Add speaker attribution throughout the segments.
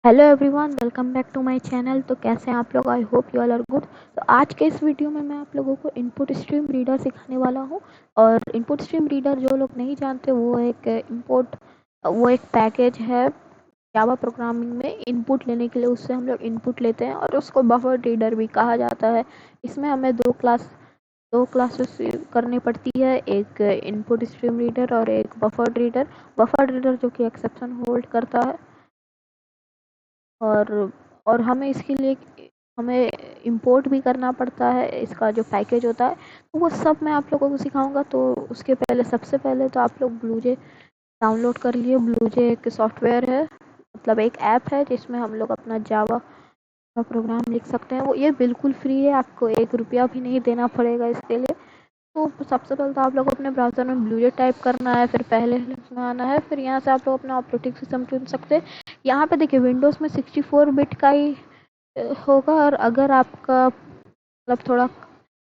Speaker 1: Hello everyone, welcome back to my channel. तो कैसे हैं आप लोग? I hope you all are good. तो आज के इस वीडियो में मैं आप लोगों को इनपुट स्ट्रीम रीडर सिखाने वाला हूं। और इनपुट स्ट्रीम रीडर जो लोग नहीं जानते, वो एक पैकेज है जावा प्रोग्रामिंग में इनपुट लेने के लिए। उससे हम लोग इनपुट लेते हैं और उसको बफर रीडर भी कहा जाता है। इसमें हमें दो क्लासेस करनी पड़ती है, एक इनपुट स्ट्रीम रीडर और एक बफर रीडर जो कि एक्सेप्शन होल्ड करता है। और हमें इसके लिए हमें इंपोर्ट भी करना पड़ता है इसका जो पैकेज होता है। तो वो सब मैं आप लोगों को सिखाऊंगा। तो उसके पहले सबसे पहले तो आप लोग ब्लूजे डाउनलोड कर लिए। ब्लूजे एक सॉफ्टवेयर है, मतलब एक ऐप है जिसमें हम लोग अपना जावा का प्रोग्राम लिख सकते हैं। वो ये बिल्कुल फ्री है, आपको 1 रुपया भी नहीं देना पड़ेगा इसके लिए। तो सबसे पहले तो आप लोग अपने ब्राउज़र में ब्लूजे टाइप करना है, फिर पहले लिंक में आना है, फिर यहाँ से आप लोग अपना ऑपरेटिंग सिस्टम चुन सकते हैं। यहाँ पे देखिए विंडोज़ में 64 बिट का ही होगा, और अगर आपका मतलब थोड़ा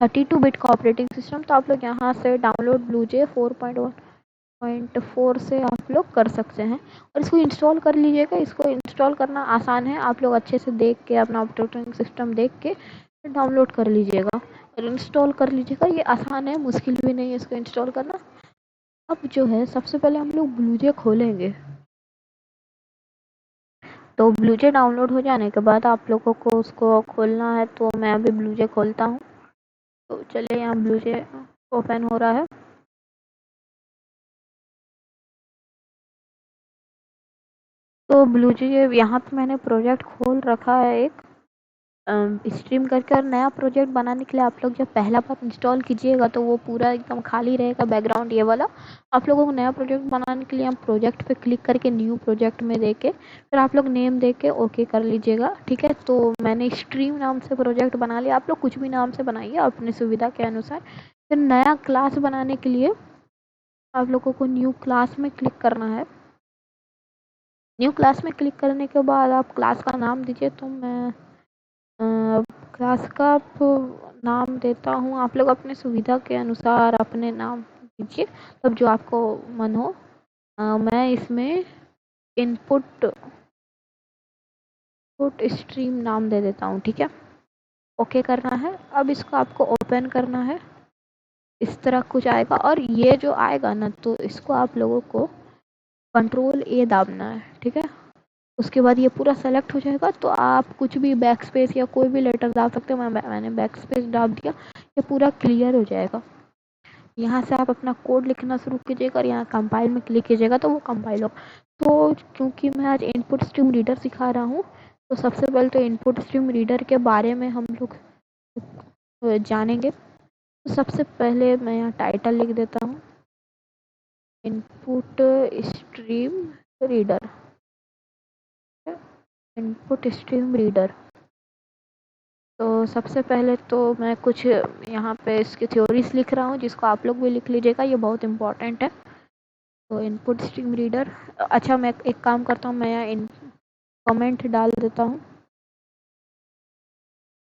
Speaker 1: 32 बिट का ऑपरेटिंग सिस्टम, तो आप लोग यहाँ से डाउनलोड ब्लूजे 4.1.4 से आप लोग कर सकते हैं और इसको इंस्टॉल कर लीजिएगा। इसको इंस्टॉल करना आसान है, आप लोग अच्छे से देख के अपना ऑपरेटिंग सिस्टम देख के डाउनलोड कर लीजिएगा और इंस्टॉल कर लीजिएगा। ये आसान है, मुश्किल भी नहीं है इसको इंस्टॉल करना। अब जो है सबसे पहले हम लोग ब्लूजे खोलेंगे। तो ब्लूजे डाउनलोड हो जाने के बाद आप लोगों को उसको खोलना है। तो मैं अभी ब्लूजे खोलता हूँ। तो चलिए, यहाँ ब्लूजे ओपन हो रहा है। तो ब्लूजे यहाँ पे मैंने प्रोजेक्ट खोल रखा है एक स्ट्रीम करके। और नया प्रोजेक्ट बनाने के लिए आप लोग जब पहला बार इंस्टॉल कीजिएगा तो वो पूरा एकदम खाली रहेगा बैकग्राउंड ये वाला। आप लोगों को नया प्रोजेक्ट बनाने के लिए हम प्रोजेक्ट पे क्लिक करके न्यू प्रोजेक्ट में देके फिर आप लोग नेम दे के ओके कर लीजिएगा, ठीक है। तो मैंने स्ट्रीम नाम से प्रोजेक्ट बना लिया। आप लोग कुछ भी नाम से बनाइए अपनी सुविधा के अनुसार। फिर नया क्लास बनाने के लिए आप लोगों को न्यू क्लास में क्लिक करना है। न्यू क्लास में क्लिक करने के बाद आप क्लास का नाम दीजिए। तो मैं क्लास का नाम देता हूँ। आप लोग अपने सुविधा के अनुसार अपने नाम दीजिए, तब जो आपको मन हो। मैं इसमें इनपुट स्ट्रीम नाम दे देता हूँ, ठीक है। ओके करना है। अब इसको आपको ओपन करना है। इस तरह कुछ आएगा और ये जो आएगा ना, तो इसको आप लोगों को कंट्रोल ए दाबना है, ठीक है। उसके बाद ये पूरा सेलेक्ट हो जाएगा। तो आप कुछ भी बैक स्पेस या कोई भी लेटर डाल सकते हो। मैंने बैक स्पेस डाल दिया। ये पूरा क्लियर हो जाएगा। यहाँ से आप अपना कोड लिखना शुरू कीजिएगा और यहाँ कंपाइल में क्लिक कीजिएगा तो वो कंपाइल होगा। तो क्योंकि मैं आज इनपुट स्ट्रीम रीडर सिखा रहा हूँ, तो सबसे पहले तो इनपुट स्ट्रीम रीडर के बारे में हम लोग जानेंगे। तो सबसे पहले मैं यहाँ टाइटल लिख देता हूँ, input stream reader. Input stream reader. तो सबसे पहले तो मैं कुछ यहाँ पे इसकी थ्योरीज लिख रहा हूँ, जिसको आप लोग भी लिख लीजिएगा, ये बहुत इंपॉर्टेंट है। तो इनपुट स्ट्रीम रीडर। अच्छा, मैं एक काम करता हूँ, मैं यहाँ इन कमेंट डाल देता हूँ।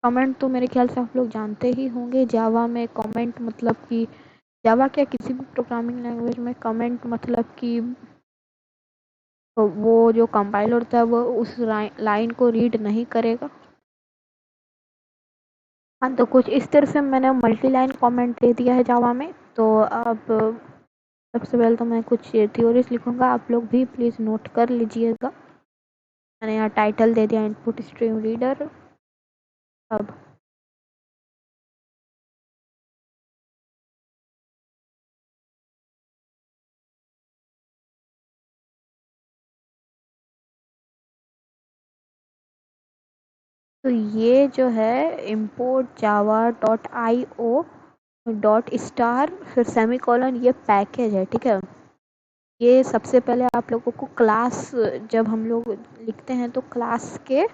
Speaker 1: कमेंट तो मेरे ख्याल से आप लोग जानते ही होंगे। जावा में कमेंट मतलब कि जावा क्या किसी भी प्रोग्रामिंग लैंग्वेज में कमेंट मतलब कि वो जो कंपाइलर होता है वो उस लाइन को रीड नहीं करेगा। हाँ, तो कुछ इस तरह से मैंने मल्टी लाइन कमेंट दे दिया है जावा में। तो अब सबसे पहले तो मैं कुछ थ्योरीज लिखूंगा, आप लोग भी प्लीज़ नोट कर लीजिएगा। मैंने यहाँ टाइटल दे दिया इनपुट स्ट्रीम रीडर। अब तो ये जो है import java.io.star फिर सेमी कॉलन, ये पैकेज है, ठीक है। ये सबसे पहले आप लोगों को क्लास, जब हम लोग लिखते हैं तो क्लास के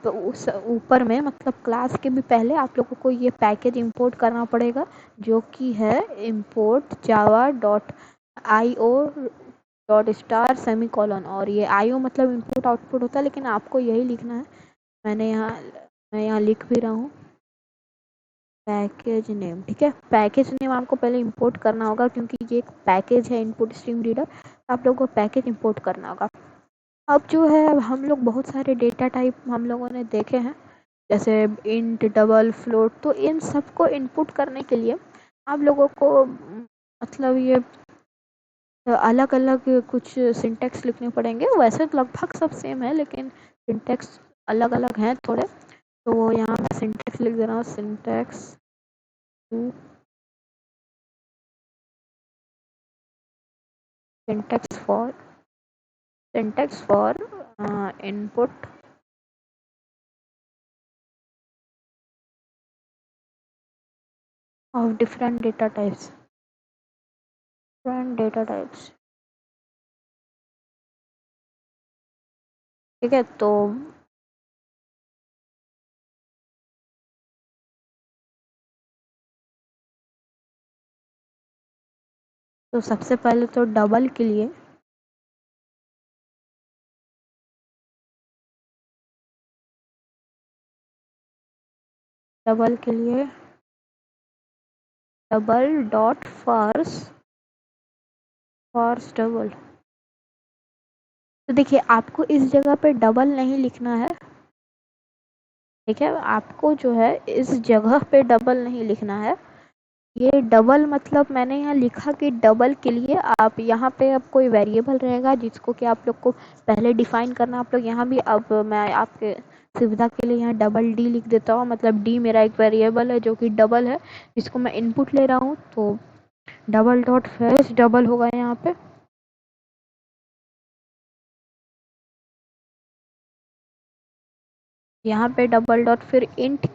Speaker 1: उस ऊपर में, मतलब क्लास के भी पहले आप लोगों को ये पैकेज इंपोर्ट करना पड़ेगा, जो कि है import java.io.star सेमी कॉलन। और ये IO मतलब इनपुट आउटपुट होता है, लेकिन आपको यही लिखना है। मैंने यहाँ मैं यहाँ लिख भी रहा हूँ पैकेज नेम, ठीक है। पैकेज नेम आपको पहले इंपोर्ट करना होगा, क्योंकि ये एक पैकेज है इनपुट स्ट्रीम रीडर। आप लोगों को पैकेज इंपोर्ट करना होगा। अब जो है हम लोग बहुत सारे डेटा टाइप हम लोगों ने देखे हैं, जैसे इंट, डबल, फ्लोट। तो इन सबको इनपुट करने के लिए आप लोगों को मतलब ये अलग अलग कुछ सिंटेक्स लिखने पड़ेंगे। वैसे तो लगभग सब सेम है, लेकिन सिंटेक्स अलग अलग हैं थोड़े। तो यहाँ मैं सिंटेक्स लिख दे रहा हूँ, syntax for syntax for input of different data types, ठीक है। तो सबसे पहले तो डबल के लिए डबल डॉट फॉर्स डबल। तो देखिए, आपको इस जगह पे डबल नहीं लिखना है, ठीक है। आपको जो है इस जगह पे डबल नहीं लिखना है। ये डबल मतलब मैंने यहाँ लिखा कि डबल के लिए आप यहाँ पे अब कोई वेरिएबल रहेगा जिसको कि आप लोग को पहले डिफाइन करना। आप लोग यहाँ भी, अब मैं आपके सुविधा के लिए यहाँ डबल डी लिख देता हूँ। मतलब डी मेरा एक वेरिएबल है जो कि डबल है, जिसको मैं इनपुट ले रहा हूँ। तो डबल डॉट फेच डबल होगा यहाँ पे। यहाँ पे डबल डॉट फिर इंट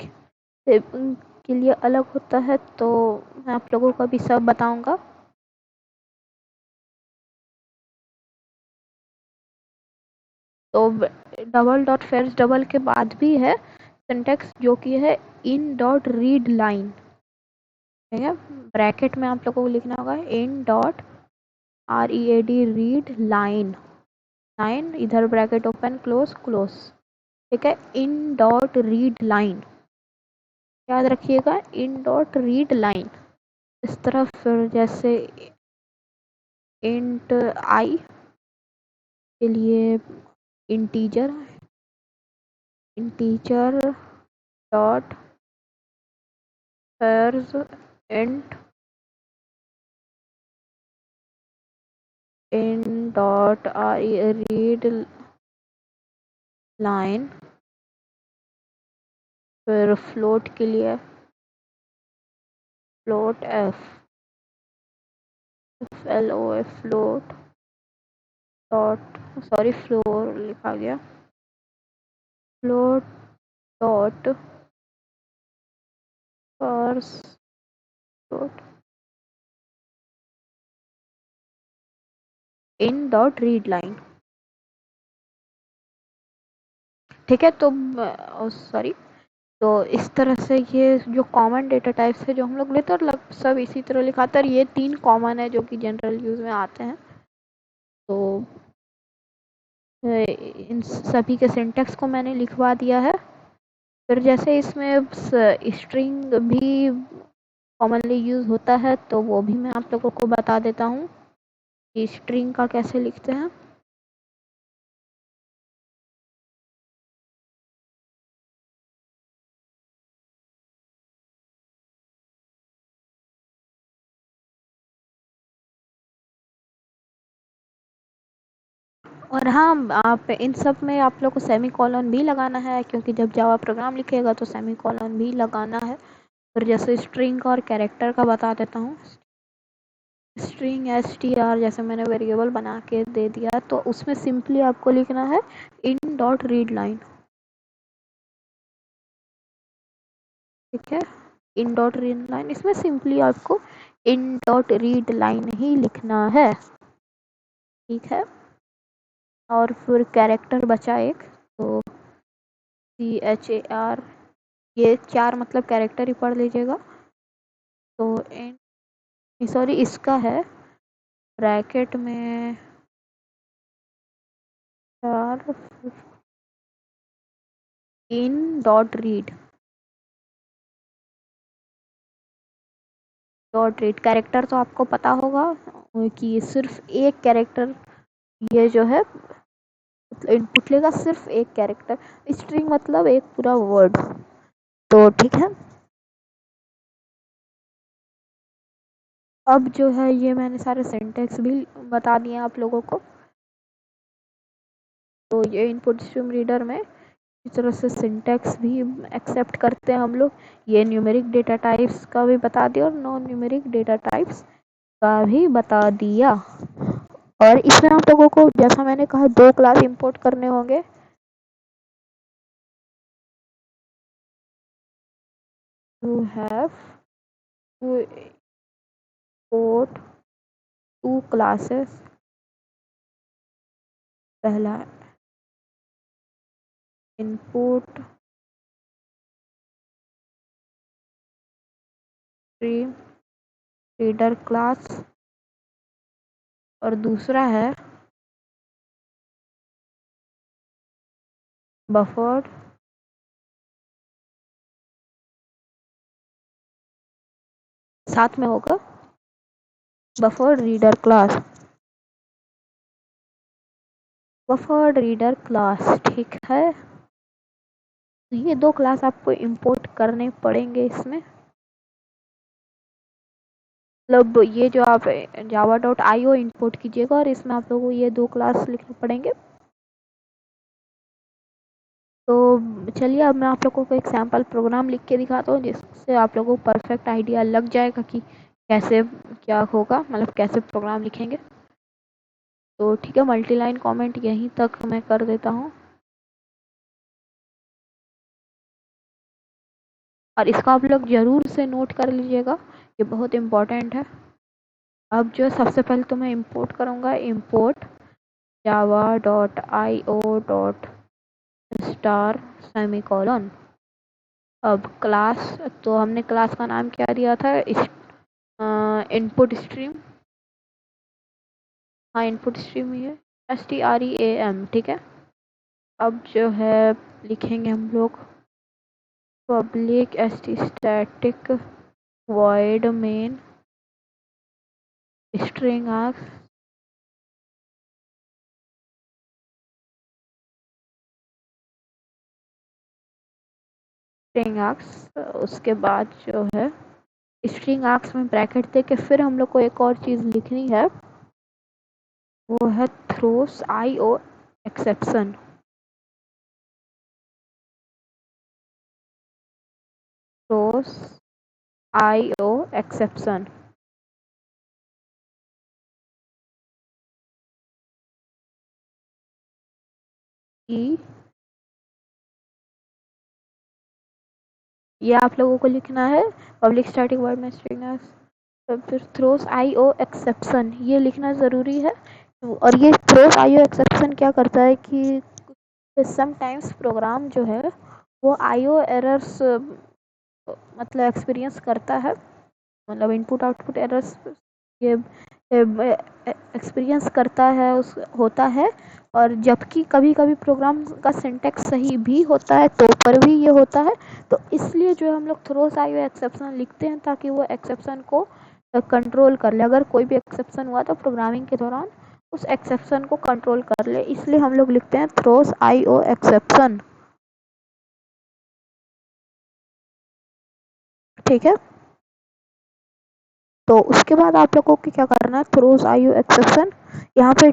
Speaker 1: के लिए अलग होता है, तो मैं आप लोगों को भी सब बताऊंगा। तो डबल डॉट फेच डबल के बाद भी है सिंटेक्स जो कि है इन डॉट रीड लाइन, ठीक है। ब्रैकेट में आप लोगों को लिखना होगा in dot READ read line, line इधर ब्रैकेट ओपन क्लोज क्लोज, ठीक है। इन डॉट रीड लाइन, याद रखिएगा, इन डॉट रीड लाइन। इस तरह फिर जैसे इंट आई के लिए इंटीजर इंटीजर डॉट फर्ज int in dot read line. फिर फ्लोट के लिए float FLOT float dot, sorry floor लिखा गया, फ्लोट डॉट फर्स dot in dot read line, ठीक है। तो सॉरी, तो इस तरह से ये जो कॉमन डेटा टाइप्स है जो हम लोग लेते हैं, और सब इसी तरह लिखाते हैं। ये 3 कॉमन है जो कि जनरल यूज में आते हैं। तो इन सभी के सिंटेक्स को मैंने लिखवा दिया है। फिर जैसे इसमें स्ट्रिंग भी कॉमनली यूज होता है, तो वो भी मैं आप लोगों को बता देता हूँ कि स्ट्रिंग का कैसे लिखते हैं। और हाँ, आप इन सब में आप लोग को सेमी कॉलन भी लगाना है, क्योंकि जब जावा प्रोग्राम लिखेगा तो सेमी कॉलन भी लगाना है। फिर जैसे स्ट्रिंग और कैरेक्टर का बता देता हूँ। स्ट्रिंग str जैसे मैंने वेरिएबल बना के दे दिया, तो उसमें सिंपली आपको लिखना है इन डॉट रीड लाइन, ठीक है। इन डॉट रीड लाइन, इसमें सिंपली आपको इन डॉट रीड लाइन ही लिखना है, ठीक है। और फिर कैरेक्टर बचा एक, तो CHAR, ये 4 मतलब कैरेक्टर ही पढ़ लीजिएगा। तो इन, सॉरी, इसका है ब्रैकेट में 4 इन डॉट रीड कैरेक्टर। तो आपको पता होगा कि सिर्फ एक कैरेक्टर ये जो है इनपुट लेगा सिर्फ एक कैरेक्टर, स्ट्रिंग मतलब एक पूरा वर्ड। तो ठीक है, अब जो है ये मैंने सारे सिंटेक्स भी बता दिए आप लोगों को। तो ये इनपुट स्ट्रीम रीडर में इस तरह से सिंटेक्स भी एक्सेप्ट करते हैं हम लोग। ये न्यूमेरिक डेटा टाइप्स का भी बता दिया और नॉन न्यूमेरिक डेटा टाइप्स का भी बता दिया। और इसमें आप लोगों को जैसा मैंने कहा 2 क्लास इंपोर्ट करने होंगे। You have to import 2 classes. पहला इनपुट स्ट्रीम रीडर क्लास और दूसरा है बफर्ड साथ में होगा buffered reader class. Buffered reader class ठीक है। तो ये 2 क्लास आपको इंपोर्ट करने पड़ेंगे इसमें। मतलब ये जो आप java.io इंपोर्ट कीजिएगा और इसमें आप लोगों को ये 2 क्लास लिखने पड़ेंगे। तो चलिए अब मैं आप लोगों को एक सैम्पल प्रोग्राम लिख के दिखाता हूँ जिससे आप लोगों को परफेक्ट आइडिया लग जाएगा कि कैसे क्या होगा, मतलब कैसे प्रोग्राम लिखेंगे। तो ठीक है, मल्टी लाइन कॉमेंट यहीं तक मैं कर देता हूँ और इसको आप लोग ज़रूर से नोट कर लीजिएगा, ये बहुत इम्पोर्टेंट है। अब जो सबसे पहले तो मैं इंपोर्ट करूँगा, इंपोर्ट java.io.star सेमीकोलन। अब क्लास, तो हमने क्लास का नाम क्या दिया था, इनपुट स्ट्रीम। हाँ इनपुट स्ट्रीम ही है, STREAM ठीक है। अब जो है लिखेंगे हम लोग public static void main string arcs string arcs. उसके बाद जो है स्ट्रिंग आर्क्स में ब्रैकेट दे के फिर हम लोग को एक और चीज़ लिखनी है, वो है throws IO exception. Throws IO exception की ये आप लोगों को लिखना है पब्लिक स्टैटिक वॉइड में स्ट्रिंग आर्क्स। तो फिर थ्रोस IO एक्सेप्शन ये लिखना ज़रूरी है। और ये थ्रोस IO एक्सेप्शन क्या करता है कि समटाइम्स प्रोग्राम जो है वो IO एरर्स मतलब एक्सपीरियंस करता है, मतलब इनपुट आउटपुट एरर्स ये एक्सपीरियंस करता है उस होता है। और जबकि कभी कभी प्रोग्राम का सिंटेक्स सही भी होता है तो पर भी ये होता है। तो इसलिए जो हम लोग थ्रोस IO एक्सेप्शन लिखते हैं ताकि वो एक्सेप्शन को कंट्रोल कर ले। अगर कोई भी एक्सेप्शन हुआ तो प्रोग्रामिंग के दौरान उस एक्सेप्शन को कंट्रोल कर ले, इसलिए हम लोग लिखते हैं थ्रोस IO एक्सेप्शन। ठीक है, तो उसके बाद आप लोगों को क्या करना है, थ्रोस IO एक्सेप्शन यहाँ पे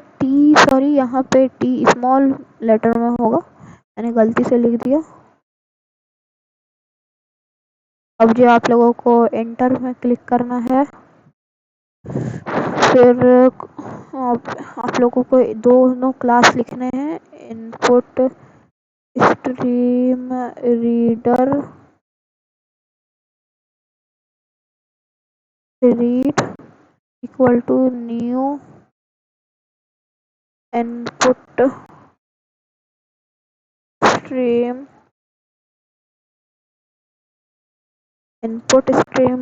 Speaker 1: यहाँ पे टी स्मॉल लेटर में होगा, मैंने गलती से लिख दिया। अब जो आप लोगों को एंटर में क्लिक करना है, फिर आप लोगों को दोनों क्लास लिखने हैं, input stream reader read equal to new input stream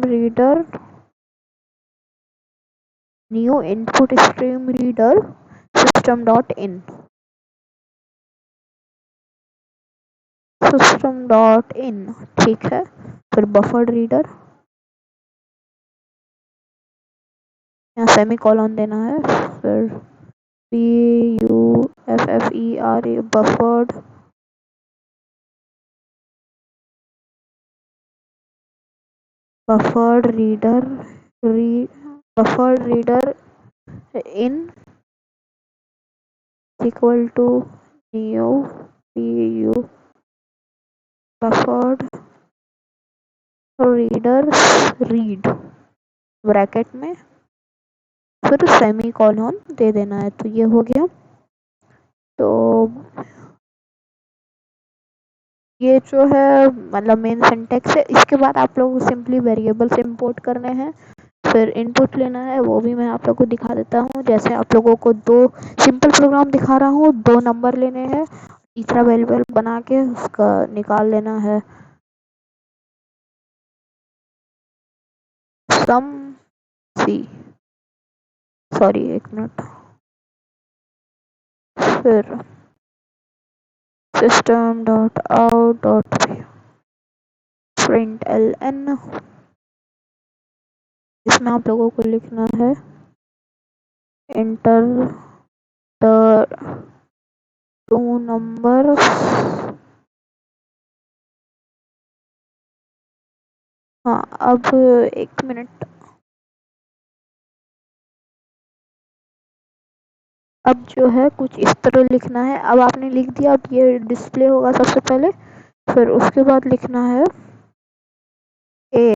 Speaker 1: reader new input stream reader system dot in ठीक है। फिर बफर्ड रीडर, यहाँ सेमी कॉलन देना है, फिर BUFFERA, buffered reader, buffered reader in equal to new PU buffered reader read bracket में फिर semi colon दे देना है। तो ये हो गया। तो ये जो है मतलब मेन सिंटेक्स है। इसके बाद आप लोग सिंपली वेरिएबल्स इंपोर्ट करने हैं, फिर इनपुट लेना है, वो भी मैं आप लोग को दिखा देता हूँ। जैसे आप लोगों को दो सिंपल प्रोग्राम दिखा रहा हूँ, दो नंबर लेने हैं, तीसरा वेरिएबल बना के उसका निकाल लेना है सम सी, सॉरी एक मिनट, फिर system dot out dot print L N, इसमें आप लोगों को लिखना है इंटर द टू नंबर। हाँ अब एक मिनट, अब जो है कुछ इस तरह लिखना है। अब आपने लिख दिया, अब ये डिस्प्ले होगा सबसे पहले, फिर उसके बाद लिखना है ए